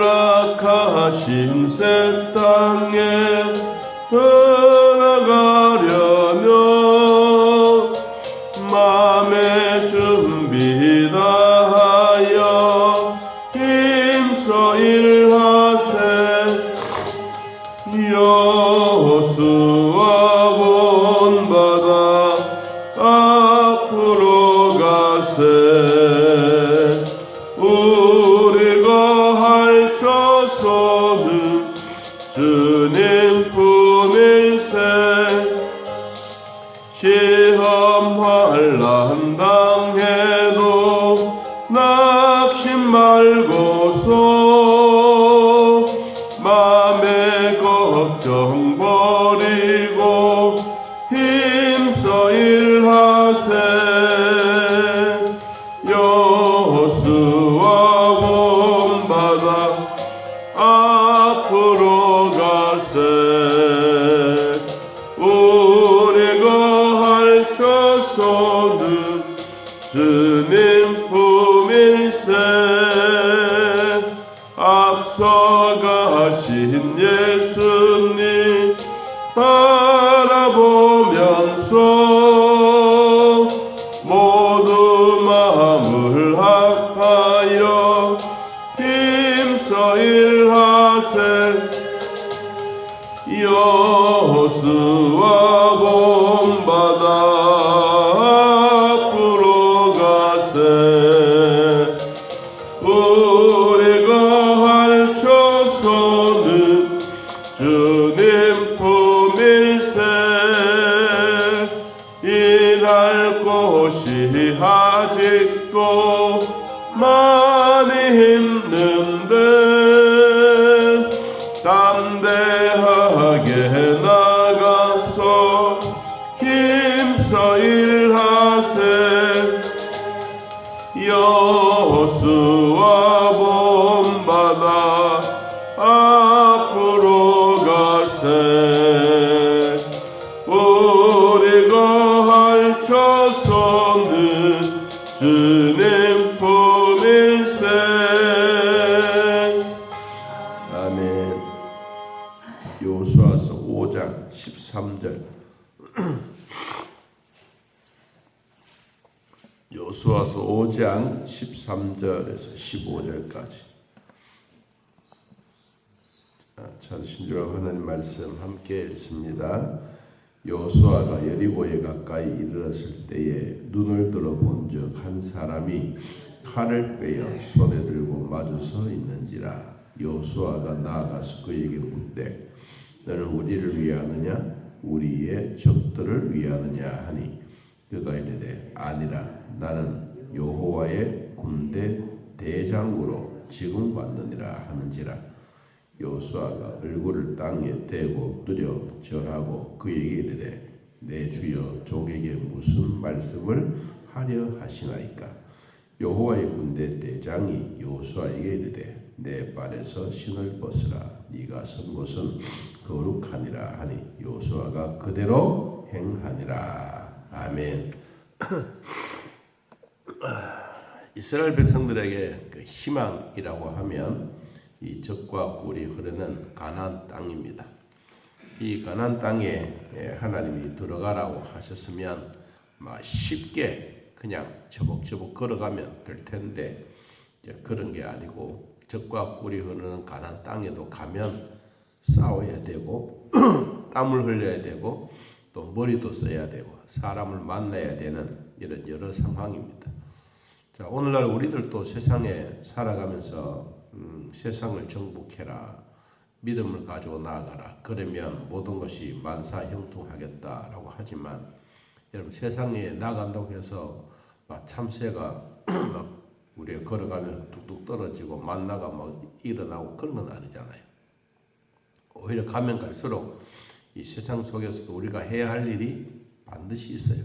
허락하신 새 땅에 떠나가려면 맘의 준비 다하여 힘써 일하세. 여호수아 본바다 앞으로 가세. 우리가 할쳐서는 주님 품일세. 시험 환난 당해도 낙심 말고서 맘의 걱정 버리고 힘써 일하세. 여호수아 본바다 앞으로 가세. 우리가 할쳐서는 주님 품일세. 앞서가신 예수님 바라보면서 모두 마음을 합하여 힘써 일하세. 여호수아 본바다 앞으로 가세. 우리가 할쳐서는 주님 품일세. 일할 곳이 아직도 많이 힘든데 담대하게 나가서 힘써 일하세. 여호수아 본바다 앞으로 가세. 우리가 할쳐서는 주님 품일세. 아멘. 여호수아서 5장 13절. 여호수아서 5장 13절에서 15절까지. 찬신주와 하나님 말씀 함께 읽습니다. 여호수아가 여리고에 가까이 이르렀을 때에 눈을 들어 본즉 한 사람이 칼을 빼어 손에 들고 마주 서 있는지라. 여호수아가 나아가서 그에게 묻되 너는 우리를 위하느냐 우리의 적들을 위하느냐 하니 그가 이르되 아니라 나는 여호와의 군대 대장으로 지금 왔느니라 하는지라. 여호수아가 얼굴을 땅에 대고 엎드려 절하고 그에게 이르되 내 주여 종에게 무슨 말씀을 하려 하시나이까. 여호와의 군대 대장이 여호수아에게 이르되 내 발에서 신을 벗으라. 네가 선 곳은 거룩하니라 하니 여호수아가 그대로 행하니라. 아멘. 이스라엘 백성들에게 그 희망이라고 하면 이 젖과 꿀이 흐르는 가나안 땅입니다. 이 가나안 땅에 하나님이 들어가라고 하셨으면 쉽게 그냥 저벅저벅 걸어가면 될 텐데 그런 게 아니고 젖과 꿀이 흐르는 가나안 땅에도 가면 싸워야 되고 땀을 흘려야 되고 또 머리도 써야 되고 사람을 만나야 되는 이런 여러 상황입니다. 자, 오늘날 우리들도 세상에 살아가면서 세상을 정복해라, 믿음을 가지고 나아가라, 그러면 모든 것이 만사형통하겠다라고 하지만 여러분 세상에 나간다고 해서 막 참새가 막 우리가 걸어가면 뚝뚝 떨어지고 만나가 막 일어나고 그런 건 아니잖아요. 오히려 가면 갈수록 이 세상 속에서도 우리가 해야 할 일이 반드시 있어요.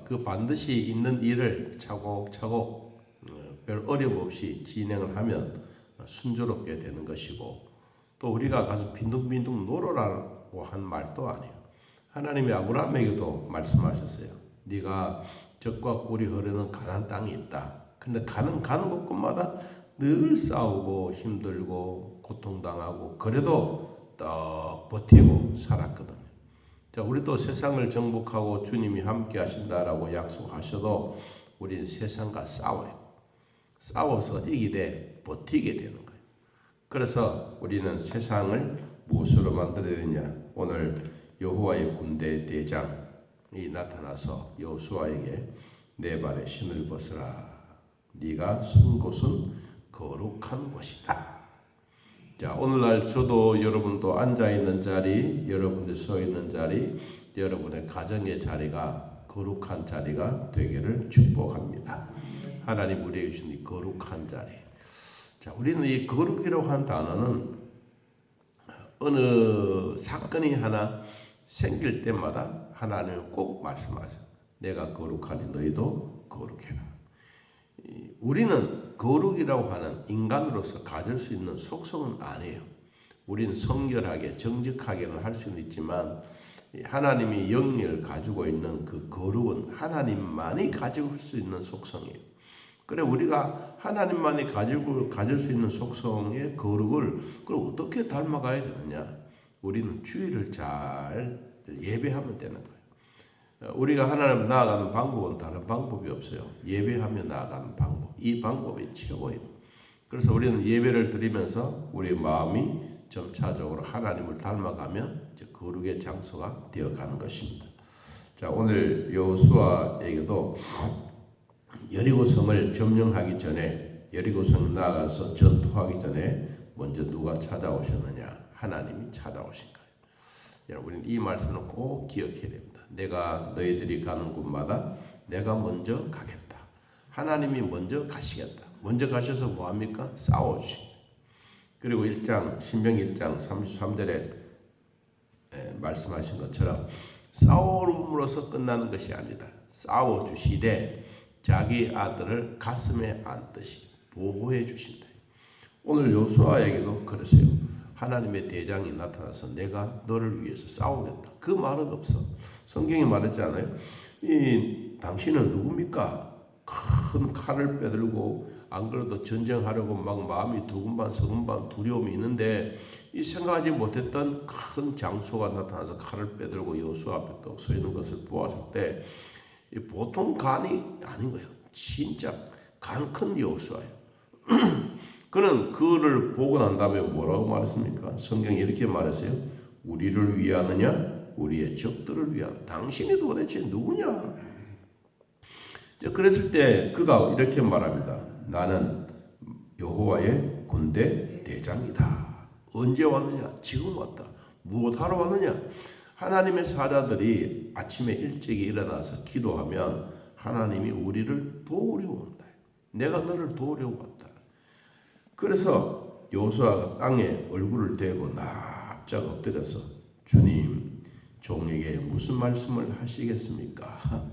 그 반드시 있는 일을 차곡차곡 별 어려움 없이 진행을 하면 순조롭게 되는 것이고 또 우리가 가서 빈둥빈둥 놀아라고 한 말도 아니에요. 하나님이 아브라함에게도 말씀하셨어요. 네가 젖과 꿀이 흐르는 가나안 땅이 있다. 근데 가는 곳마다 늘 싸우고 힘들고 고통당하고 그래도 딱 버티고 살았거든요. 자, 우리도 세상을 정복하고 주님이 함께 하신다라고 약속하셔도 우리는 세상과 싸워요. 싸워서 이기되 버티게 되는 거예요. 그래서 우리는 세상을 무엇으로 만들어야 되냐? 오늘 여호와의 군대 대장이 나타나서 여호수아에게 내 발에 신을 벗으라. 네가 선 곳은 거룩한 곳이다. 자, 오늘날 저도 여러분도 앉아있는 자리, 여러분들 서있는 자리, 여러분의 가정의 자리가 거룩한 자리가 되기를 축복합니다. 하나님 우리에게 주신 이 거룩한 자리. 자, 우리는 이 거룩이라고 한 단어는 어느 사건이 하나 생길 때마다 하나님은 꼭 말씀하셔요. 내가 거룩하니 너희도 거룩해라. 우리는 거룩이라고 하는 인간으로서 가질 수 있는 속성은 아니에요. 우리는 성결하게 정직하게는 할 수는 있지만 하나님이 영리를 가지고 있는 그 거룩은 하나님만이 가질 수 있는 속성이에요. 그래 우리가 하나님만이 가질 수 있는 속성의 거룩을 그럼 어떻게 닮아가야 되느냐? 우리는 주의를 잘 예배하면 되는 거예요. 우리가 하나님 나아가는 방법은 다른 방법이 없어요. 예배하며 나아가는 방법. 이 방법이 최고예요. 그래서 우리는 예배를 드리면서 우리 마음이 점차적으로 하나님을 닮아가며 거룩의 장소가 되어가는 것입니다. 자, 오늘 여호수아에게도 여리고성을 점령하기 전에 여리고성 나아가서 전투하기 전에 먼저 누가 찾아오셨느냐? 하나님이 찾아오신 거예요. 여러분 우리는 이 말씀을 꼭 기억해야 됩니다. 내가 너희들이 가는 곳마다 내가 먼저 가겠다. 하나님이 먼저 가시겠다. 먼저 가셔서 뭐합니까? 싸워주십니다. 그리고 신명기 1장 33절에 말씀하신 것처럼 싸움으로서 끝나는 것이 아니다. 싸워주시되 자기 아들을 가슴에 안듯이 보호해 주신다. 오늘 여호수아에게도 그러세요. 하나님의 대장이 나타나서 내가 너를 위해서 싸우겠다. 그 말은 없어. 성경이 말했잖아요. 당신은 누굽니까? 큰 칼을 빼들고 안 그래도 전쟁하려고 막 마음이 두근반 서근반 두려움이 있는데 이 생각하지 못했던 큰 장소가 나타나서 칼을 빼들고 여호수아 앞에 떡 서 있는 것을 보았을 때 보통 간이 아닌 거예요. 진짜 간 큰 여호수아예요. 그는 그를 보고 난 다음에 뭐라고 말했습니까? 성경이 이렇게 말했어요. 우리를 위하느냐? 우리의 적들을 위한. 당신이 도대체 누구냐? 그랬을 때 그가 이렇게 말합니다. 나는 여호와의 군대 대장이다. 언제 왔느냐? 지금 왔다. 무엇하러 왔느냐? 하나님의 사자들이 아침에 일찍 일어나서 기도하면 하나님이 우리를 도우려 온다. 내가 너를 도우려고 왔다. 그래서 여호수아가 땅에 얼굴을 대고 납작 엎드려서 주님 종에게 무슨 말씀을 하시겠습니까?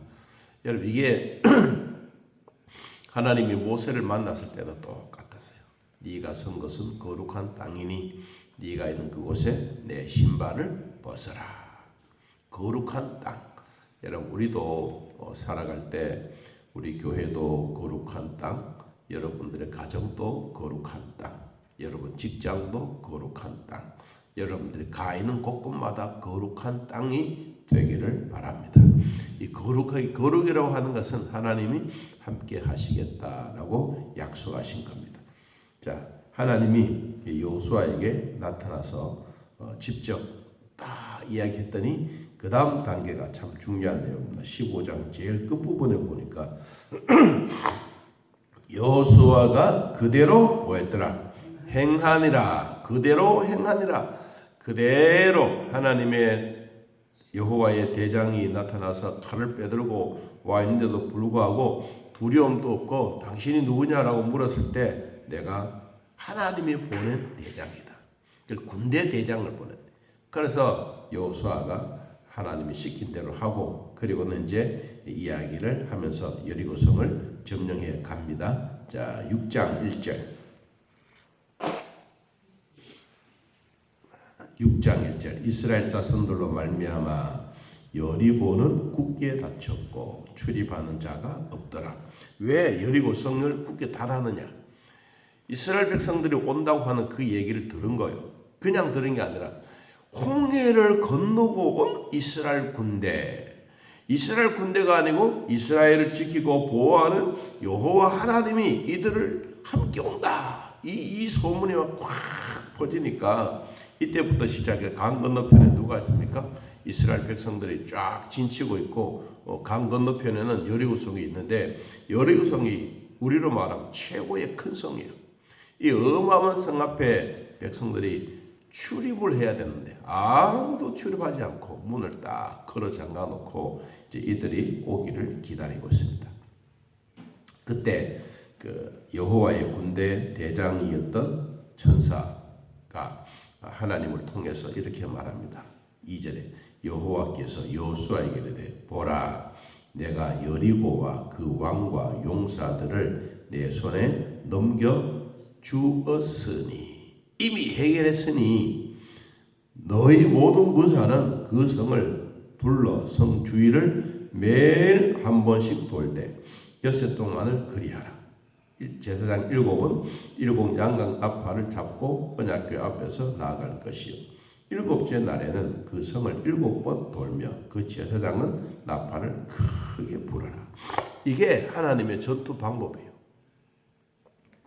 여러분 이게 하나님이 모세를 만났을 때도 똑같았어요. 네가 선 것은 거룩한 땅이니 네가 있는 그곳에 내 신발을 벗어라. 거룩한 땅. 여러분 우리도 살아갈 때 우리 교회도 거룩한 땅, 여러분들의 가정도 거룩한 땅, 여러분 직장도 거룩한 땅, 여러분들이 가 있는 곳곳마다 거룩한 땅이 되기를 바랍니다. 이 거룩이라고 하는 것은 하나님이 함께 하시겠다라고 약속하신 겁니다. 자, 하나님이 여호수아에게 나타나서 직접 딱 이야기했더니 그 다음 단계가 참 중요한 내용입니다. 15장 제일 끝부분에 보니까 여호수아가 그대로 뭐했더라? 행하니라. 그대로 행하니라. 그대로 하나님의 여호와의 대장이 나타나서 칼을 빼들고 와 있는데도 불구하고 두려움도 없고 당신이 누구냐라고 물었을 때 내가 하나님이 보낸 대장이다. 군대 대장을 보낸. 그래서 여호수아가 하나님이 시킨 대로 하고 그리고는 이제 이야기를 하면서 여리고성을 점령해 갑니다. 자, 6장 1절. 6장 1절. 이스라엘 자손들로 말미암아 여리고는 굳게 닫혔고 출입하는 자가 없더라. 왜 여리고성을 굳게 닫았느냐? 이스라엘 백성들이 온다고 하는 그 얘기를 들은 거예요. 그냥 들은 게 아니라 홍해를 건너고 온 이스라엘 군대, 이스라엘 군대가 아니고 이스라엘을 지키고 보호하는 여호와 하나님이 이들을 함께 온다. 이 소문이 막 꽉 퍼지니까 이때부터 시작해. 강 건너편에 누가 있습니까? 이스라엘 백성들이 쫙 진치고 있고 강 건너편에는 여리고성이 있는데 여리고성이 우리로 말하면 최고의 큰 성이에요. 이 어마어마한 성 앞에 백성들이 출입을 해야 되는데 아무도 출입하지 않고 문을 딱 걸어 잠가 놓고 이제 이들이 오기를 기다리고 있습니다. 그때 그 여호와의 군대 대장이었던 천사가 하나님을 통해서 이렇게 말합니다. 2절에 여호와께서 여호수아에게 이르되 보라 내가 여리고와 그 왕과 용사들을 내 손에 넘겨 주었으니 이미 해결했으니 너희 모든 군사는 그 성을 둘러 성 주위를 매일 한 번씩 돌 때 엿새 동안을 그리하라. 제사장 7은 7 양강 나팔을 잡고 언약궤 앞에서 나아갈 것이요 7째 날에는 그 성을 7번 돌며 그 제사장은 나팔을 크게 불어라. 이게 하나님의 전투 방법이에요.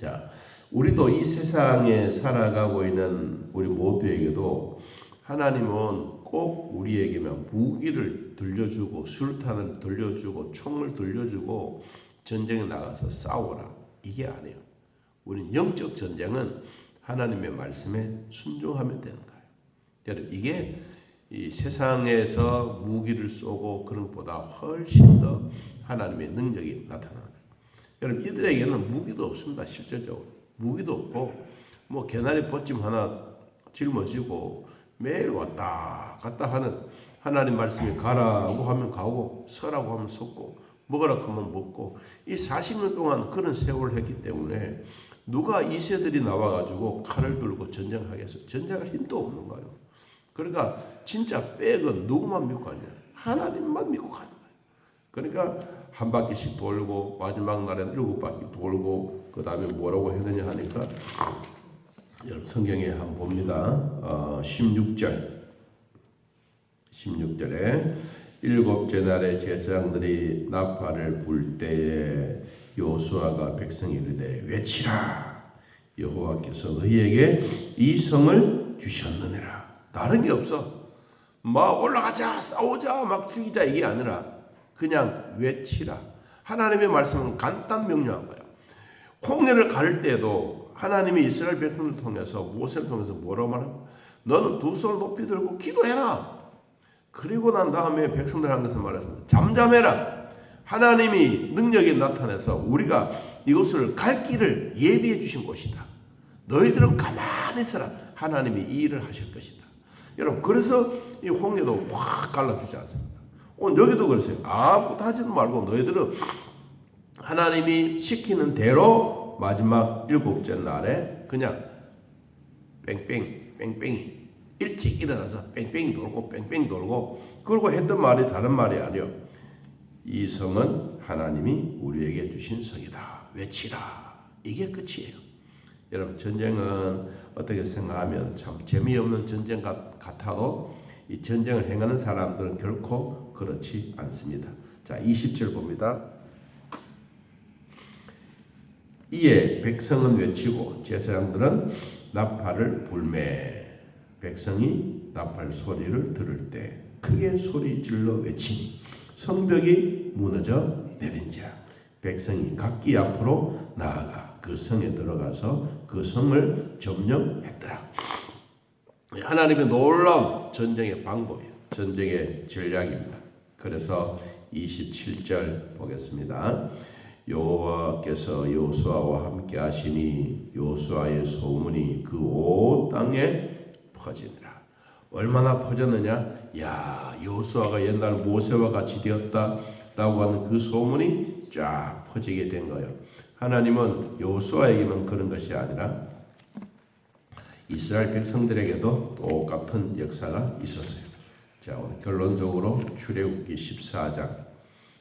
자, 우리도 이 세상에 살아가고 있는 우리 모두에게도 하나님은 꼭 우리에게만 무기를 들려주고 수류탄을 들려주고 총을 들려주고 전쟁에 나가서 싸워라. 이게 아니에요. 우리는 영적 전쟁은 하나님의 말씀에 순종하면 되는 거예요. 여러분 이게 이 세상에서 무기를 쏘고 그런 것보다 훨씬 더 하나님의 능력이 나타나는 거예요. 여러분 이들에게는 무기도 없습니다. 실질적으로 무기도 없고 뭐 개나리 벗짐 하나 짊어지고 매일 왔다 갔다 하는 하나님 말씀이 가라고 하면 가고 서라고 하면 섰고 먹으라고 하면 먹고 이 40년 동안 그런 세월을 했기 때문에 누가 이 세들이 나와가지고 칼을 들고 전쟁하겠어? 전쟁할 힘도 없는 거예요. 그러니까 진짜 백은 누구만 믿고 가냐? 하나님만 믿고 가는 거예요. 그러니까 한 바퀴씩 돌고 마지막 날에는 7바퀴 돌고 그 다음에 뭐라고 해야 되냐 하니까 여러분 성경에 한번 봅니다. 16절에 7째 날에 제사장들이 나팔을 불 때에 여호수아가 백성이 이르되 외치라 여호와께서 너희에게 이 성을 주셨느니라. 다른 게 없어. 막 올라가자 싸우자 막 죽이자 이게 아니라 그냥 외치라. 하나님의 말씀은 간단 명료한 거예요. 홍해를 가를 때에도 하나님이 이스라엘 백성을 통해서 모세를 통해서 뭐라고 말합니까? 너는 두 손을 높이 들고 기도해라. 그리고 난 다음에 백성들한테서 말했습니다. 잠잠해라. 하나님이 능력이 나타나서 우리가 이곳을 갈 길을 예비해 주신 곳이다. 너희들은 가만히 있어라. 하나님이 이 일을 하실 것이다. 여러분 그래서 이 홍해도 확 갈라주지 않습니까? 오늘 여기도 그랬어요. 아무것도 하지도 말고 너희들은 하나님이 시키는 대로 마지막 7째 날에 그냥 뺑뺑이 일찍 일어나서 뺑뺑이 돌고 그러고 했던 말이 다른 말이 아니요. 이 성은 하나님이 우리에게 주신 성이다. 외치라. 이게 끝이에요. 여러분 전쟁은 어떻게 생각하면 참 재미없는 전쟁 같아도 이 전쟁을 행하는 사람들은 결코 그렇지 않습니다. 자 20절 봅니다. 이에 백성은 외치고 제사장들은 나팔을 불매 백성이 나팔 소리를 들을 때 크게 소리질러 외치니 성벽이 무너져 내린지라. 백성이 각기 앞으로 나아가 그 성에 들어가서 그 성을 점령했더라. 하나님의 놀라운 전쟁의 방법이에요. 전쟁의 전략입니다. 그래서 27절 보겠습니다. 여호와께서 여호수아와 함께 하시니 여호수아의 소문이 그 온 땅에 퍼지니라. 얼마나 퍼졌느냐? 야, 여호수아가 옛날 모세와 같이 되었다라고 하는 그 소문이 쫙 퍼지게 된 거예요. 하나님은 여호수아에게만 그런 것이 아니라 이스라엘 백성들에게도 똑같은 역사가 있었어요. 자, 오늘 결론적으로 출애굽기 14장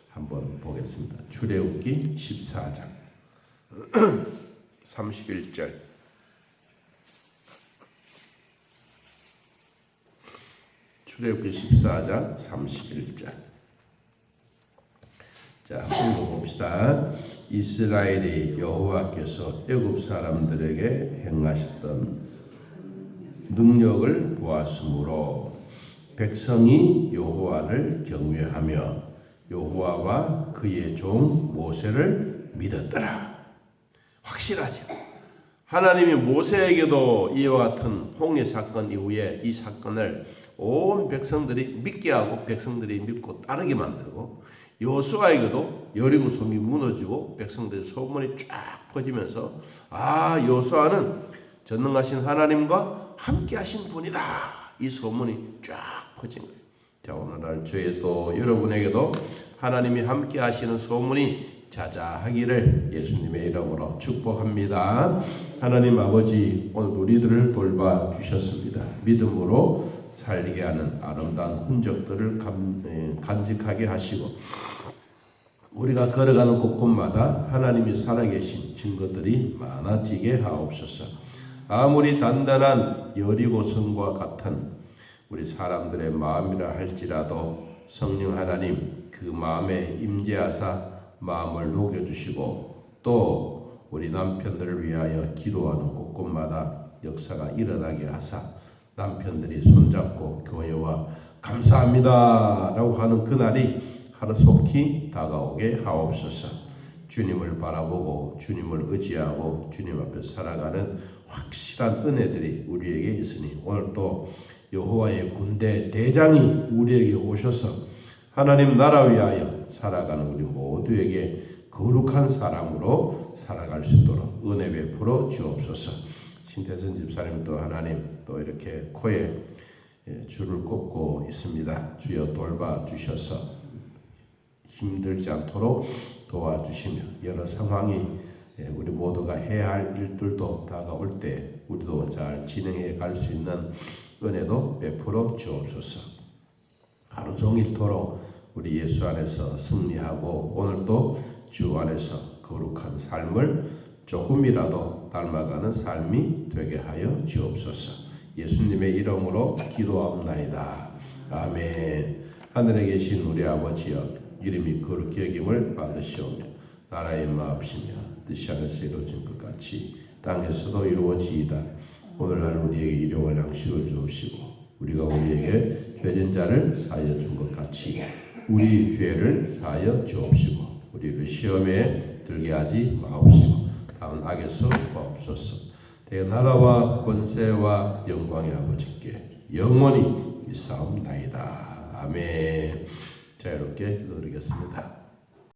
한번 보겠습니다. 출애굽기 14장 31절. 출애굽기 14장 31절. 자, 한번 봅시다. 이스라엘이 여호와께서 애굽 사람들에게 행하셨던 능력을 보았으므로 백성이 여호와를 경외하며 여호와와 그의 종 모세를 믿었더라. 확실하죠. 하나님이 모세에게도 이와 같은 홍해 사건 이후에 이 사건을 온 백성들이 믿게 하고 백성들이 믿고 따르게 만들고, 여호수아에게도 여리고 성이 무너지고 백성들의 소문이 쫙 퍼지면서 여호수아는 전능하신 하나님과 함께 하신 분이다, 이 소문이 쫙 퍼진 거예요. 자, 오늘날 저희도 여러분에게도 하나님이 함께 하시는 소문이 자자하기를 예수님의 이름으로 축복합니다. 하나님 아버지, 오늘 우리들을 돌봐 주셨습니다. 믿음으로 살게 하는 아름다운 흔적들을 간직하게 하시고, 우리가 걸어가는 곳곳마다 하나님이 살아계신 증거들이 많아지게 하옵소서. 아무리 단단한 여리고 성과 같은 우리 사람들의 마음이라 할지라도 성령 하나님 그 마음에 임재하사 마음을 녹여주시고, 또 우리 남편들을 위하여 기도하는 곳곳마다 역사가 일어나게 하사 남편들이 손잡고 교회와 감사합니다 라고 하는 그날이 하루속히 다가오게 하옵소서. 주님을 바라보고 주님을 의지하고 주님 앞에 살아가는 확실한 은혜들이 우리에게 있으니, 오늘 또 여호와의 군대 대장이 우리에게 오셔서 하나님 나라 위하여 살아가는 우리 모두에게 거룩한 사람으로 살아갈 수 있도록 은혜 베풀어 주옵소서. 신태선 집사님도 하나님 또 이렇게 코에 줄을 꽂고 있습니다. 주여 돌봐 주셔서 힘들지 않도록 도와주시며, 여러 상황이 우리 모두가 해야 할 일들도 다가올 때 우리도 잘 진행해 갈 수 있는 은혜도 베풀어 주옵소서. 하루 종일토록 우리 예수 안에서 승리하고 오늘도 주 안에서 거룩한 삶을 조금이라도 닮아가는 삶이 되게 하여 주옵소서. 예수님의 이름으로 기도하옵나이다. 아멘. 하늘에 계신 우리 아버지여, 이름이 거룩히 여김을 받으시오며 나라의 마옵시며 뜻이 하늘에서 이루어진 것 같이 땅에서도 이루어지이다. 오늘날 우리에게 일용할 양식을 주옵시고, 우리가 우리에게 죄진 자를 사하여 준 것 같이 우리 죄를 사하여 주옵시고, 우리를 시험에 들게 하지 마옵시고 다음 악에서 구하옵소서. 대나라와 권세와 영광의 아버지께 영원히 있사옵나이다. 아멘. 자, 이렇게 기도드리겠습니다.